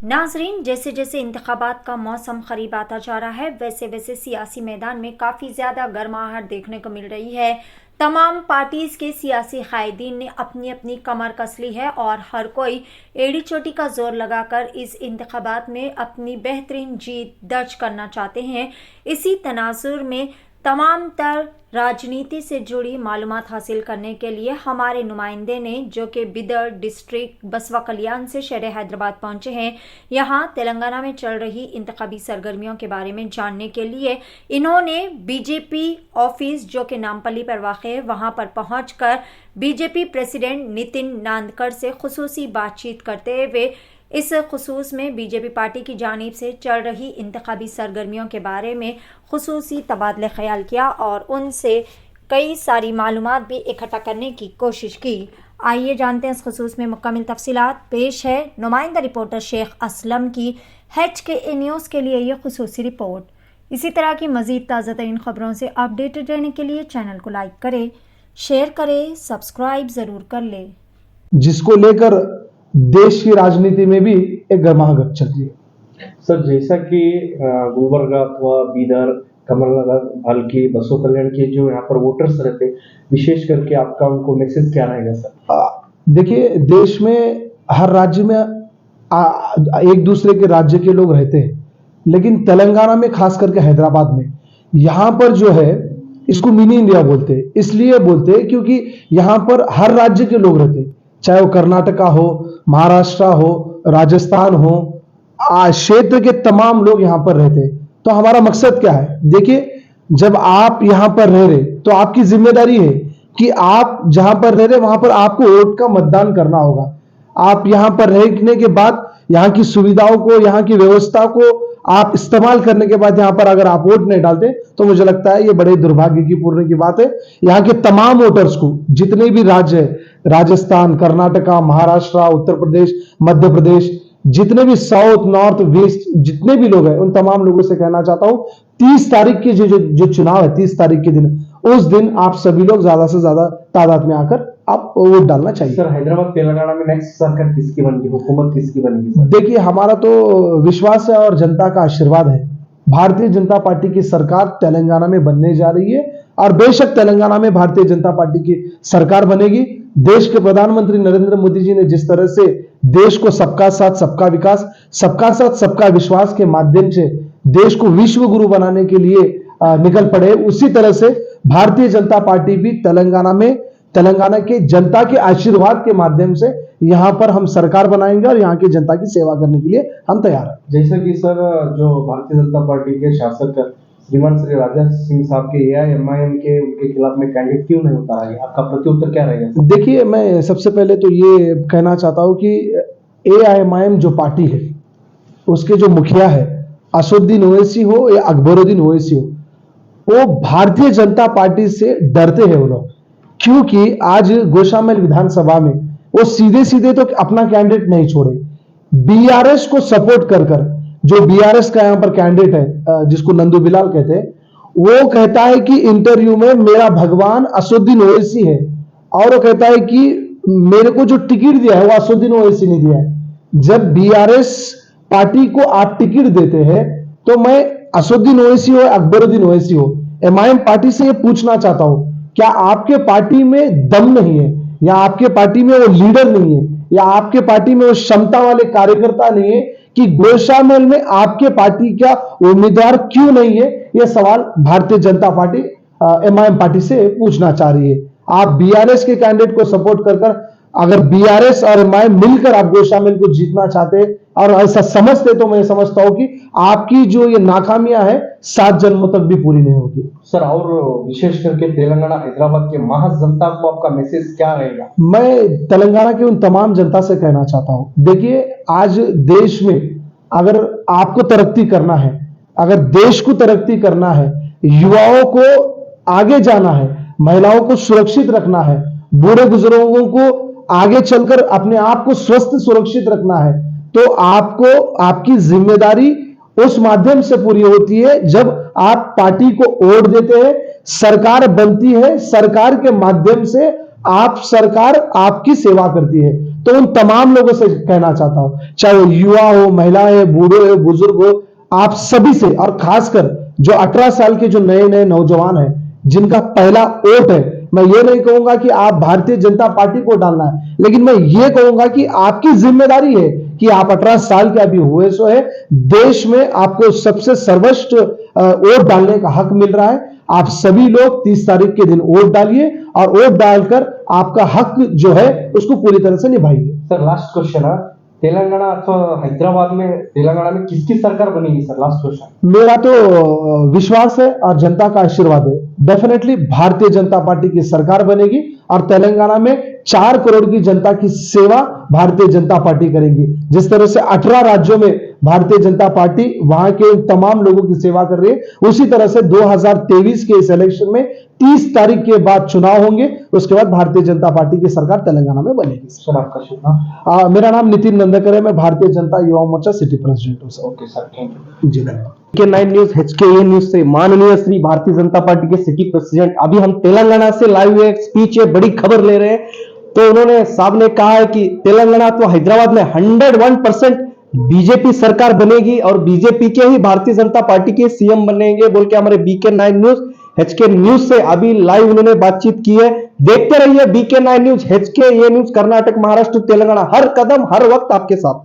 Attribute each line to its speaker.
Speaker 1: नाजरीन, जैसे जैसे इंतखाबात का मौसम करीब आता जा रहा है वैसे वैसे सियासी मैदान में काफ़ी ज़्यादा गर्माहट देखने को मिल रही है। तमाम पार्टीज़ के सियासी कायदीन ने अपनी अपनी कमर कस ली है और हर कोई एड़ी चोटी का जोर लगाकर इस इंतखाबात में अपनी बेहतरीन जीत दर्ज करना चाहते हैं। इसी तनाजुर में तमाम तर राजनीति से जुड़ी मालूमात हासिल करने के लिए हमारे नुमाइंदे ने, जो कि बिदर डिस्ट्रिक्ट बसवा कल्याण से शहर हैदराबाद पहुंचे हैं, यहाँ तेलंगाना में चल रही इंतखाबी सरगर्मियों के बारे में जानने के लिए इन्होंने बीजेपी ऑफिस, जो कि नामपल्ली पर वाक़ है, वहाँ पर पहुँचकर बीजेपी प्रेसिडेंट नितिन नांदकर से खुसूसी बातचीत करते हुए इस खुसूस में बीजेपी पार्टी की जानिब से चल रही इंतखाबी सरगर्मियों के बारे में खुसूसी तबादले ख्याल किया और उनसे कई सारी मालूमात भी इकट्ठा करने की कोशिश की। आइए जानते हैं इस खुसूस में मुकम्मल तफसीलात। पेश है नुमाइंदा रिपोर्टर शेख असलम की HKA न्यूज़ के लिए ये खुसूसी रिपोर्ट। इसी तरह की मज़ीद ताज़ा तरीन खबरों से अपडेटेड रहने के लिए चैनल को लाइक करें, शेयर करें, सब्सक्राइब ज़रूर कर लें।
Speaker 2: जिसको लेकर देश की राजनीति में भी एक गर्माहट चल रही है।
Speaker 3: सर, जैसा कि गुलबर्गा अथवा बीदर, कमलनगर, भालकी, बसवा कल्याण के जो यहाँ पर वोटर्स रहते, विशेष करके आपका उनको मैसेज क्या रहेगा सर?
Speaker 2: देखिए, देश में हर राज्य में एक दूसरे के राज्य के लोग रहते हैं, लेकिन तेलंगाना में खास करके हैदराबाद में यहाँ पर जो है इसको मिनी इंडिया बोलते हैं। इसलिए बोलते हैं क्योंकि यहाँ पर हर राज्य के लोग रहते हैं, चाहे वो कर्नाटका हो, महाराष्ट्र हो, राजस्थान हो, क्षेत्र के तमाम लोग यहां पर रहते हैं। तो हमारा मकसद क्या है? देखिए, जब आप यहां पर रह रहे तो आपकी जिम्मेदारी है कि आप जहां पर रह रहे वहां पर आपको वोट का मतदान करना होगा। आप यहां पर रहने के बाद यहां की सुविधाओं को, यहां की व्यवस्था को आप इस्तेमाल करने के बाद यहां पर अगर आप वोट नहीं डालते तो मुझे लगता है ये बड़े दुर्भाग्य की पूर्ण की बात है। यहां के तमाम वोटर्स को, जितने भी राज्य है, राजस्थान, कर्नाटका, महाराष्ट्र, उत्तर प्रदेश, मध्य प्रदेश, जितने भी साउथ, नॉर्थ, वेस्ट, जितने भी लोग हैं, उन तमाम लोगों से कहना चाहता हूं 30 तारीख की जो चुनाव है, 30 तारीख के दिन, उस दिन आप सभी लोग ज्यादा से ज्यादा तादाद में आकर आप वोट डालना चाहिए।
Speaker 3: सर, हैदराबाद तेलंगाना में नेक्स्ट सरकार किसकी बनेगी, हुकूमत किसकी बनेगी सर?
Speaker 2: देखिए, हमारा तो विश्वास है और जनता का आशीर्वाद है। भारतीय जनता पार्टी की सरकार तेलंगाना में बनने जा रही है और बेशक तेलंगाना में भारतीय जनता पार्टी की सरकार बनेगी। देश के प्रधानमंत्री नरेंद्र मोदी जी ने जिस तरह से देश को सबका साथ सबका विकास, सबका साथ सबका विश्वास के माध्यम से देश को विश्व गुरु बनाने के लिए निकल पड़े, उसी तरह से भारतीय जनता पार्टी भी तेलंगाना के जनता के आशीर्वाद के माध्यम से यहां पर हम सरकार बनाएंगे और यहां की जनता की सेवा करने के लिए हम तैयार हैं।
Speaker 3: जैसा कि सर, जो भारतीय जनता पार्टी के शासक श्रीमान श्री राजा सिंह साहब के AIMIM के उनके खिलाफ में कैंडिडेट क्यों नहीं उतारा गया, आपका प्रत्युत्तर क्या रहेगा?
Speaker 2: देखिए, मैं सबसे पहले तो ये कहना चाहता हूं कि AIMIM जो पार्टी है उसके जो मुखिया है, असदुद्दीन ओवैसी हो या अकबरुद्दीन ओवैसी हो, वो भारतीय जनता पार्टी से डरते हैं वो लोग। क्योंकि आज गोशामैल विधानसभा में वो सीधे सीधे तो अपना कैंडिडेट नहीं छोड़े, BRS को सपोर्ट कर जो BRS का यहां पर कैंडिडेट है, जिसको नंदू बिलाल कहते हैं, वो कहता है कि इंटरव्यू में मेरा भगवान असदुद्दीन ओवैसी है, और वो कहता है कि मेरे को जो टिकट दिया है वो असदुद्दीन ओवैसी ने दिया है। जब BRS पार्टी को आप टिकट देते हैं तो मैं असदुद्दीन ओवैसी हो, अकबरुद्दीन ओवैसी हो, MIM पार्टी से ये पूछना चाहता हूं, क्या आपके पार्टी में दम नहीं है, या आपके पार्टी में वो लीडर नहीं है, या आपके पार्टी में वो क्षमता वाले कार्यकर्ता नहीं है कि गोशामैल में आपके पार्टी का उम्मीदवार क्यों नहीं है? यह सवाल Bharatiya Janata party MIM party से पूछना चाह रही है। आप BRS के कैंडिडेट को सपोर्ट कर अगर BRS और MIM मिलकर आप गोशामैल को जीतना चाहते और ऐसा समझते तो मैं समझता हूं कि आपकी जो ये नाकामियां है 7 जन्मों तक भी पूरी नहीं होगी।
Speaker 3: सर, और विशेष करके तेलंगाना हैदराबाद के महान जनता को आपका मैसेज क्या रहेगा?
Speaker 2: मैं तेलंगाना के उन तमाम जनता से कहना चाहता हूं, देखिए, आज देश में अगर आपको तरक्की करना है, अगर देश को तरक्की करना है, युवाओं को आगे जाना है, महिलाओं को सुरक्षित रखना है, बूढ़े बुजुर्गों को आगे चलकर अपने आप को स्वस्थ सुरक्षित रखना है, तो आपको आपकी जिम्मेदारी उस माध्यम से पूरी होती है जब आप पार्टी को वोट देते हैं, सरकार बनती है, सरकार के माध्यम से सरकार आपकी सेवा करती है। तो उन तमाम लोगों से कहना चाहता हूं, चाहे वो युवा हो, महिला है, बूढ़े हो, बुजुर्ग हो, आप सभी से, और खासकर जो 18 साल के जो नए नए नौजवान हैं जिनका पहला वोट है, मैं ये नहीं कहूंगा कि आप भारतीय जनता पार्टी को डालना है, लेकिन मैं ये कहूंगा कि आपकी जिम्मेदारी है कि आप 18 साल के अभी हुए सो है, देश में आपको सबसे सर्वोच्च वोट डालने का हक मिल रहा है। आप सभी लोग 30 तारीख के दिन वोट डालिए और वोट डालकर आपका हक जो है उसको पूरी तरह से निभाइए।
Speaker 3: सर लास्ट क्वेश्चन है, तेलंगाना अथवा हैदराबाद में, तेलंगाना में किसकी सरकार बनेगी सर? Last question.
Speaker 2: मेरा तो विश्वास है और जनता का आशीर्वाद है, डेफिनेटली भारतीय जनता पार्टी की सरकार बनेगी और तेलंगाना में 4 करोड़ की जनता की सेवा भारतीय जनता पार्टी करेगी। जिस तरह से 18 राज्यों में भारतीय जनता पार्टी वहां के तमाम लोगों की सेवा कर रही है, उसी तरह से 2023 के इस इलेक्शन में 30 तारीख के बाद चुनाव होंगे, उसके बाद भारतीय जनता पार्टी की सरकार तेलंगाना में बनेगी।
Speaker 3: सर आपका शुभ नाम?
Speaker 2: मेरा नाम नितिन नंदकर है, मैं भारतीय जनता युवा मोर्चा सिटी प्रेसिडेंट हूँ सर।
Speaker 3: ओके सर, थैंक यू
Speaker 2: जी धन्यवाद।
Speaker 4: के9 न्यूज HKA न्यूज से माननीय श्री भारतीय जनता पार्टी के सिटी प्रेसिडेंट, अभी हम तेलंगाना से लाइव एक स्पीच है, बड़ी खबर ले रहे हैं। तो उन्होंने साहब ने कहा है कि तेलंगाना तो हैदराबाद में 101% बीजेपी सरकार बनेगी और बीजेपी के ही भारतीय जनता पार्टी के सीएम बनेंगे बोल के हमारे BK9 न्यूज HK न्यूज से अभी लाइव उन्होंने बातचीत की है। देखते रहिए BK9 news HKA news, Karnataka, Maharashtra, Telangana, हर कदम हर वक्त आपके साथ।